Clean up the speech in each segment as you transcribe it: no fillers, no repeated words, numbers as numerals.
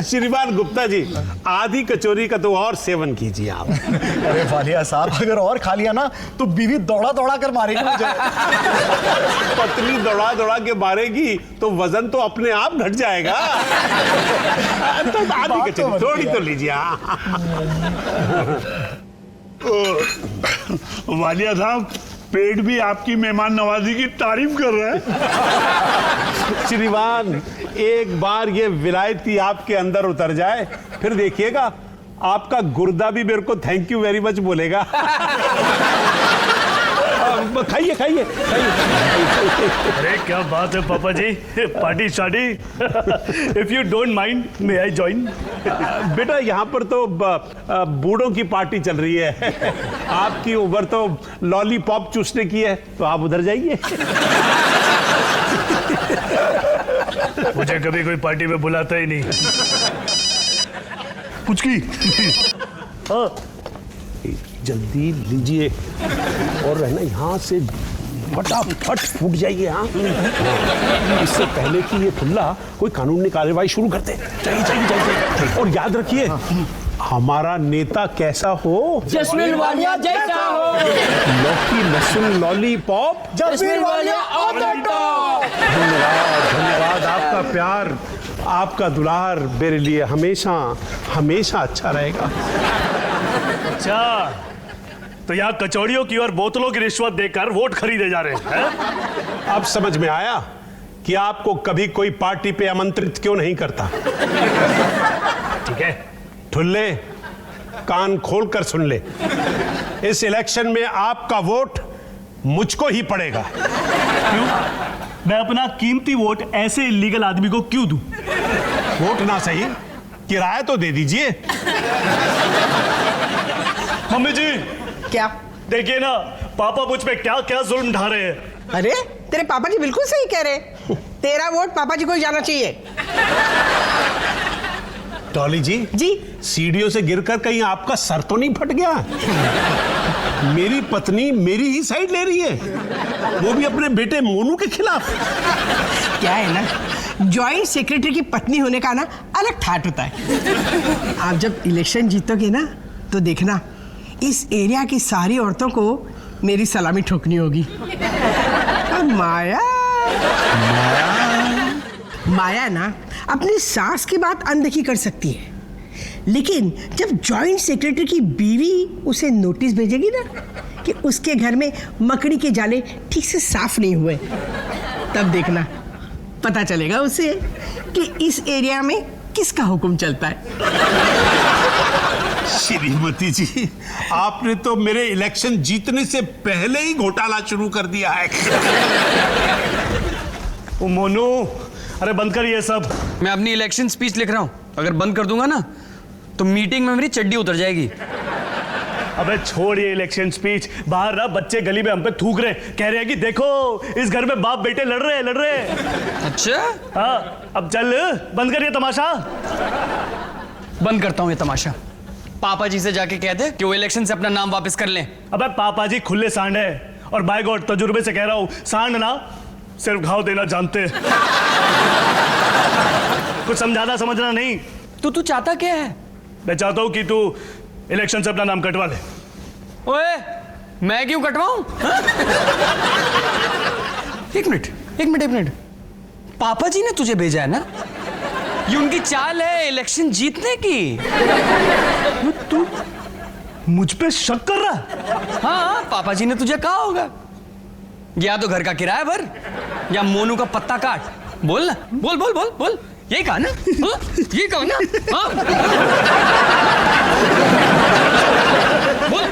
श्रीमान गुप्ता जी, आधी कचौरी का तो और सेवन कीजिए आप। अरे वालिया साहब, अगर और खा लिया ना तो बीवी दौड़ा दौड़ा कर मारेगी मुझे। पत्नी दौड़ा दौड़ा के मारेगी तो वजन तो अपने आप घट जाएगा। तो आधी कचौरी थोड़ी तो लीजिए। वालिया साहब, पेट भी आपकी मेहमान नवाजी की तारीफ कर रहा है। श्रीमान, एक बार ये विलायती आपके अंदर उतर जाए, फिर देखिएगा आपका गुर्दा भी मेरे को थैंक यू वेरी मच बोलेगा। खाइए खाइए। अरे क्या बात है पापा जी, पार्टी शादी। If you don't mind, may I join? बेटा, यहाँ पर तो बूढ़ों की पार्टी चल रही है। आपकी उम्र तो लॉलीपॉप चूसने की है, तो आप उधर जाइए। मुझे कभी कोई पार्टी में बुलाता ही नहीं। पुचकी। हाँ, जल्दी लीजिए और रहना यहाँ से फटाफट फूट जाइए। हाँ, इससे पहले कि ये खुल्ला कोई कानूनी कार्रवाई शुरू करते। चाहिए। और याद रखिए, हमारा नेता कैसा हो? जस्मिन वालिया जैसा हो। लौकी लहसुन lollipop, jasmine Walia on the top. धन्यवाद। आपका प्यार, आपका दुलार मेरे लिए हमेशा हमेशा अच्छा रहेगा। अच्छा, तो यहाँ कचौड़ियों की और बोतलों की रिश्वत देकर वोट खरीदे जा रहे हैं? अब समझ में आया कि आपको कभी कोई पार्टी पे आमंत्रित क्यों नहीं करता। ठीक है ठुल्ले, कान खोलकर सुन ले, इस इलेक्शन में आपका वोट मुझको ही पड़ेगा। क्यों? मैं अपना कीमती वोट ऐसे इलीगल आदमी को क्यों दूं? वोट ना सही, किराया तो दे दीजिए। मम्मी जी, क्या? देखिए ना, पापा मुझ पे क्या क्या जुल्म ढा रहे हैं। अरे तेरे पापा जी बिल्कुल सही कह रहे, तेरा वोट पापा जी को ही जाना चाहिए। डॉली जी, सीढ़ियों से गिरकर कहीं आपका सर तो नहीं फट गया? मेरी पत्नी मेरी ही साइड ले रही है, वो भी अपने बेटे मोनू के खिलाफ। क्या है ना, जॉइंट सेक्रेटरी की पत्नी होने का ना अलग ठाट होता है। आप जब इलेक्शन जीतोगे ना, तो देखना इस एरिया की सारी औरतों को मेरी सलामी ठोकनी होगी। माया माया ना अपनी सास की बात अनदेखी कर सकती है, लेकिन जब जॉइंट सेक्रेटरी की बीवी उसे नोटिस भेजेगी ना कि उसके घर में मकड़ी के जाले ठीक से साफ नहीं हुए, तब देखना पता चलेगा उसे कि इस एरिया में किसका हुक्म चलता है। श्रीमती जी, आपने तो मेरे इलेक्शन जीतने से पहले ही घोटाला शुरू कर दिया है। ओ मोनू, अरे बंद कर ये सब। मैं अपनी इलेक्शन स्पीच लिख रहा हूं, अगर बंद कर दूंगा ना तो मीटिंग में मेरी चड्डी उतर जाएगी। अबे छोड़ ये इलेक्शन स्पीच। बाहर ना बच्चे गली में हम पे थूक रहे, कह रहे हैं कि देखो इस घर में बाप बेटे लड़ रहे हैं। अच्छा, हाँ, अब चल बंद कर ये तमाशा। बंद करता हूं ये तमाशा। पापा जी से जाके कह दे कि वो इलेक्शन से अपना नाम वापस कर लें। अबे पापा जी खुले सांड है, और बाय गॉड तजुर्बे से कह रहा हूं, सांड ना सिर्फ घाव देना जानते हैं। कुछ समझाना समझना नहीं। तू चाहता क्या है? मैं चाहता हूं कि तू इलेक्शन से अपना नाम कटवा ले। ओए, मैं क्यों कटवाऊं? एक मिनट। पापा जी ने तुझे भेजा है ना? ये उनकी चाल है इलेक्शन जीतने की। तू मुझ पे शक कर रहा है? हाँ, पापा जी ने तुझे कहा होगा या तो घर का किराया भर या मोनू का पत्ता काट। बोल ना, बोल। यही कहा ना? यही कहा ना? हाँ? बोल।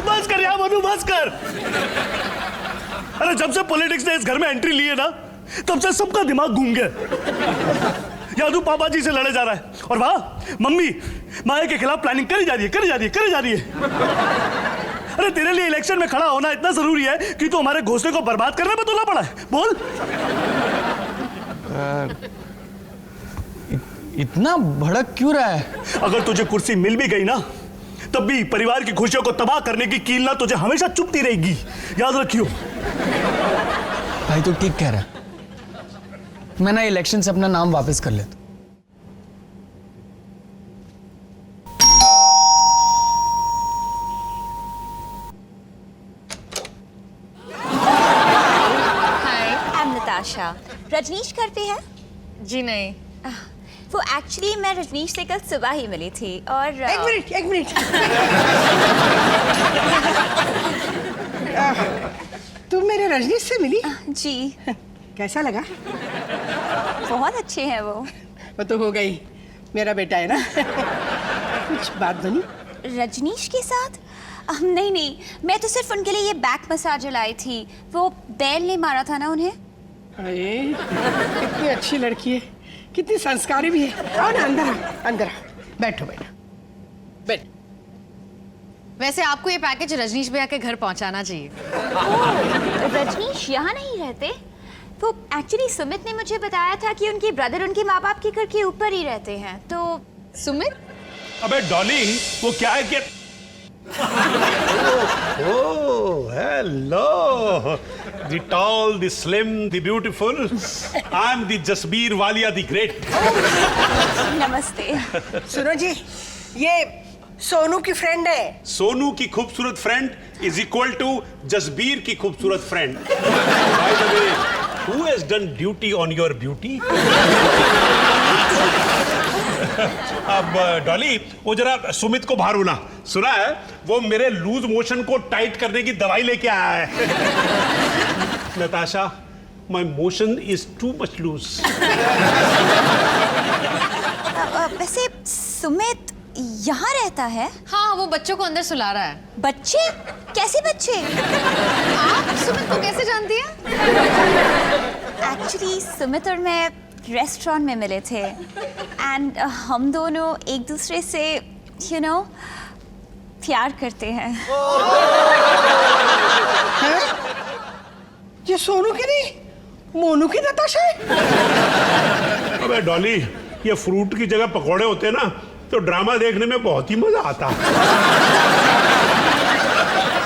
बस कर यार मोनू, बस कर। अरे जब से पॉलिटिक्स ने इस घर में एंट्री ली है ना, तब से सबका दिमाग घूम गया। या तू पापा जी से लड़े जा रहा है, और वहां मम्मी माया के खिलाफ प्लानिंग करी जा रही है। अरे तेरे लिए इलेक्शन में खड़ा होना इतना जरूरी है कि तू हमारे घोंसले को बर्बाद करने में तुला पड़ा है। बोल। इतना भड़क क्यों रहा है? अगर तुझे कुर्सी मिल भी गई ना, तब भी परिवार की खुशियों को तबाह करने की कील ना तुझे हमेशा चुभती रहेगी, याद रखियो। भाई तो ठीक कह रहा है। मैं ना इलेक्शन से अपना नाम वापस कर लेता। हाय, आई एम नताशा। रजनीश घर पे है? जी नहीं। वो एक्चुअली मैं रजनीश से कल सुबह ही मिली थी और एक मिनट तुम मेरे रजनीश से मिली? जी। कैसा लगा? बहुत अच्छे हैं वो तो हो गई, मेरा बेटा है ना। कुछ बात बनी? रजनीश के साथ? नहीं, मैं तो सिर्फ उनके लिए ये बैक मसाज लाई थी। वो बैल ने मारा था ना उन्हें। अरे कितनी अच्छी लड़की है, कितनी संस्कारी भी है। आओ ना, अंदर आओ। बैठो। वैसे आपको ये पैकेज रजनीश भैया के घर पहुंचाना चाहिए। रजनीश यहाँ नहीं रहते। वो एक्चुअली सुमित ने मुझे बताया था कि उनके ब्रदर उनके माँ बाप के घर के ऊपर ही रहते हैं। तो सुमित? अबे डॉली, वो क्या है कि Oh, hello. The tall, the slim, the beautiful. I'm the Jasbir Walia the Great. नमस्ते। सुनो जी, ये सोनू की फ्रेंड है। सोनू की खूबसूरत friend is equal to Jasbir की खूबसूरत friend. By the way, who has done duty on your beauty? अब डॉली, वो जरा सुमित को बाहर होना, सुना है वो मेरे लूज मोशन को टाइट करने की दवाई लेके आया है। Natasha, my motion is too much loose. वैसे सुमित यहाँ रहता है? हाँ, वो बच्चों को अंदर सुला रहा है। बच्चे? कैसे बच्चे? आप सुमित को कैसे जानती हैं? एक्चुअली सुमित और मैं रेस्टोरेंट में मिले थे एंड हम दोनों एक दूसरे से प्यार करते हैं। ये सोनू की नहीं, मोनू की नताशा है। अबे डॉली, ये फ्रूट की जगह पकोड़े होते ना तो ड्रामा देखने में बहुत ही मजा आता।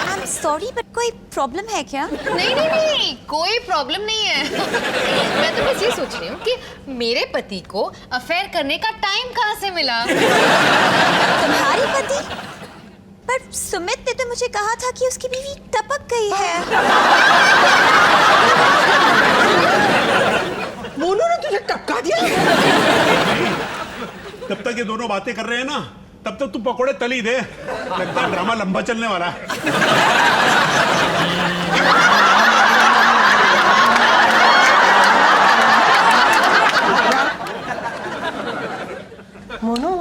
आई एम सॉरी, बट कोई प्रॉब्लम है क्या? नहीं, कोई प्रॉब्लम नहीं है। मैं तो बस ये सोच रही हूँ कि मेरे पति को अफेयर करने का टाइम कहाँ से मिला? तुम्हारे पति? पर सुमित ने तो मुझे कहा था कि उसकी बीवी टपक गई है। मोनू ने तुझे टपका दिया? जब तक ये दोनों बातें कर रहे हैं ना, तब तक तू पकोड़े तली दे। लगता है ड्रामा लंबा चलने वाला है। मोनू,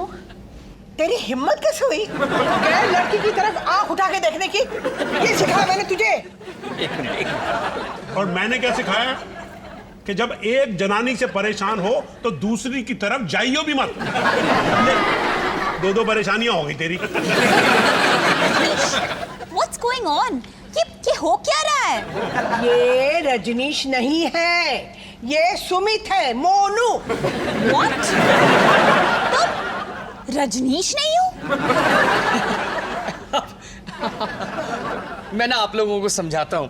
तेरी हिम्मत कैसे हुई गैर लड़की की तरफ आंख उठा के देखने की? ये सिखाया मैंने तुझे। और मैंने क्या सिखाया कि जब एक जनानी से परेशान हो तो दूसरी की तरफ जाइयो भी मत। दो परेशानियां हो गई तेरी। What's going on? ये हो क्या रहा है? ये रजनीश नहीं है, ये सुमित है, मोनू। What? तुम रजनीश नहीं हो? मैं ना आप लोगों को समझाता हूं।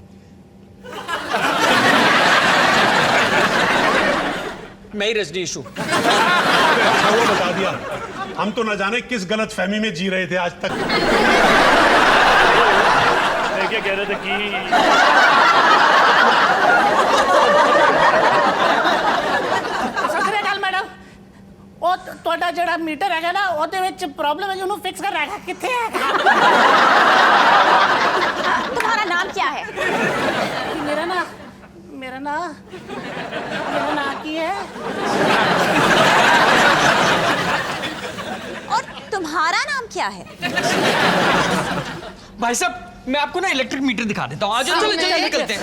मैं ही रजनीश हूं। अच्छा वो बता दिया, हम तो न जाने किस गलत फहमी में जी रहे थे आज तक। क्या कह रहे थे कि मैडम, ਉਹ ਤੁਹਾਡਾ ਜਿਹੜਾ ਮੀਟਰ ਹੈਗਾ ਨਾ ਉਹਦੇ ਵਿੱਚ ਪ੍ਰੋਬਲਮ ਹੈ, ਉਹਨੂੰ ਫਿਕਸ ਕਰਨਾ ਹੈਗਾ। ਕਿੱਥੇ ਹੈਗਾ? तुम्हारा नाम क्या है? ਮੇਰਾ ਨਾਂ ਕੀ ਹੈ? और तुम्हारा नाम क्या है? भाई साहब, मैं आपको ना इलेक्ट्रिक मीटर दिखा देता हूँ। आज चलो निकलते हैं।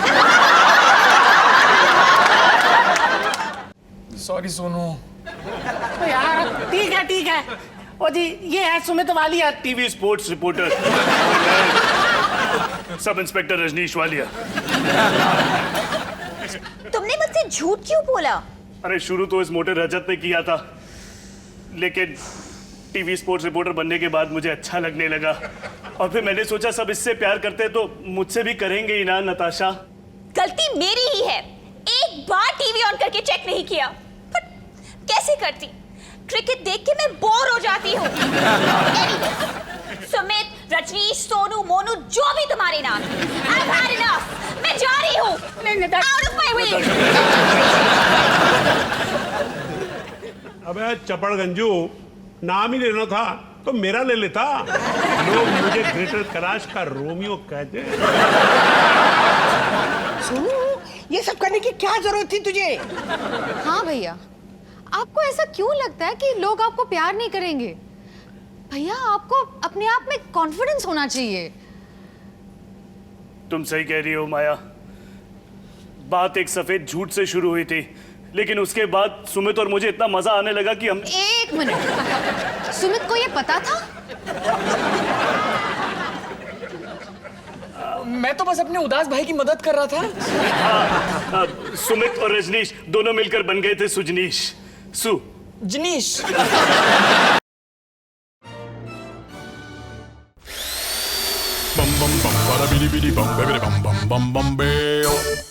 सॉरी सोनू। तो यार ठीक है। ओ जी, ये है Sumit Walia, TV sports reporter, sub inspector Rajneesh Walia. तुमने मुझसे झूठ क्यों बोला? अरे शुरू तो इस मोटे रजत ने किया था, लेकिन टीवी स्पोर्ट्स रिपोर्टर बनने के बाद मुझे अच्छा लगने लगा और फिर मैंने सोचा सब इससे प्यार करते हैं तो मुझसे भी करेंगे ही ना नताशा। गलती मेरी ही है। एक बार टीवी ऑन करके चेक नहीं किया। पर कैसे करती? क्रिकेट देख के मैं बोर हो जाती हूँ। Anyway, सुमित, रजनीश, सोनू, मोनू, जो भी तुम्हारे नाम, I've had enough. मैं जा रही हूँ। Out of my way. अबे चपड़ गंजू, नाम ही लेना था तो मेरा ले लेता। लोग मुझे ग्रेटर कैलाश का रोमियो कहते। सोनू, ये सब करने की क्या जरूरत थी तुझे? हाँ भैया, आपको ऐसा क्यों लगता है कि लोग आपको प्यार नहीं करेंगे? भैया, आपको अपने आप में कॉन्फिडेंस होना चाहिए। तुम सही कह रही हो माया। बात एक सफेद झूठ से शुरू हुई थी, लेकिन उसके बाद सुमित और मुझे इतना मजा आने लगा कि हम। एक मिनट, सुमित को ये पता था? मैं तो बस अपने उदास भाई की मदद कर रहा था। सुमित और रजनीश दोनों मिलकर बन गए थे सुजनीश। Janish. bum bum bum bada bidi bidi bum bidi bum bum bum bum bam